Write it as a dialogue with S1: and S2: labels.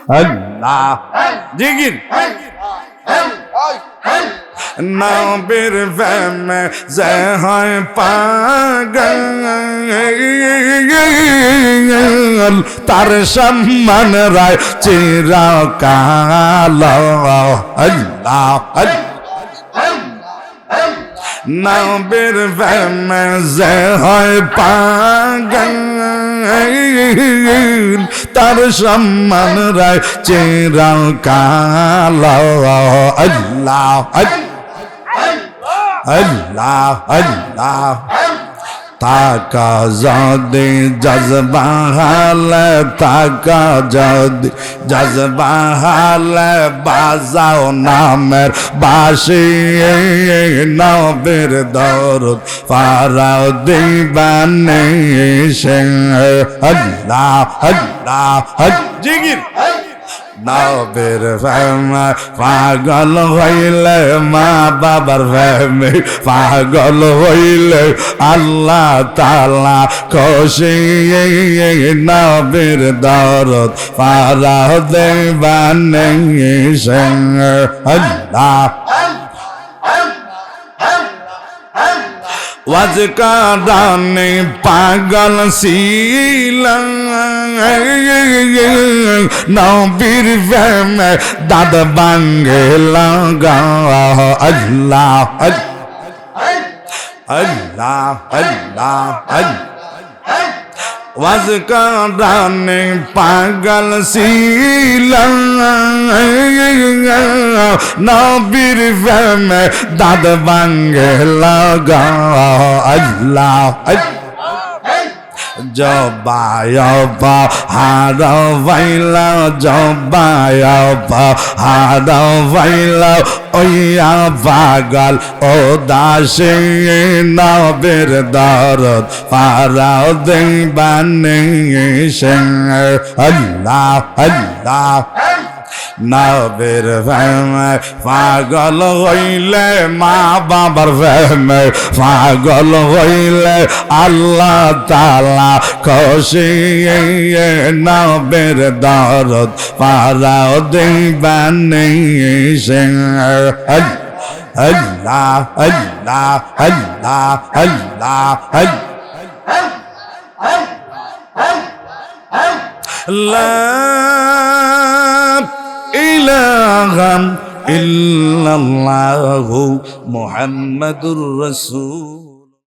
S1: আল্লাহ জিকির নবীর প্রেমে যে হয় পাগল তার সম্মান রায় চিরকাল আল্লাহ নবীর প্রেমে যে হয় পাগল তার সম্মান রায় চিরকাল আল্লাহ আল্লাহ আল্লাহ তাকা যদি জজবা হালে তাকা যদি জজবা হালে বাজাও নামের বাসি নবীর দরুদ পারাও দিবানে সে আল্লাহ আল্লাহ জিকির নবীর প্রেমে পাগল হইলে মা বাবার প্রেমে পাগল হইলে আল্লাহ তাআলা খুশি নবীর দরদ পারা দেবানে সে আল্লাহ ওয়াজকারানে পাগল ছিলাম নবীর প্রেমে দাদ ভাঙ্গে লাগা আল্লাহ আল্লাহ আল্লাহ ওয়াজকারানে পাগল ছিলাম নবীর প্রেমে দাদ ভাঙ্গে লাগা আল্লাহ জবায় হার ভাইলা জবায় হার ভাইলা ওইয়া পাগল ও দাসে নবীর দরদ পারাও দেবানে সে আল্লাহ আল্লাহ নবীর প্রেমে পাগল হইলে মা বাবার প্রেমে পাগল হইলে আল্লাহ তাআলা খুশি নবীর দরদ পারাও দিবানে সে আল্লাহ আল্লাহ আল্লাহ আল্লাহ আল্লাহ ইলাহা ইল্লাল্লাহু মুহাম্মাদুর রাসূল।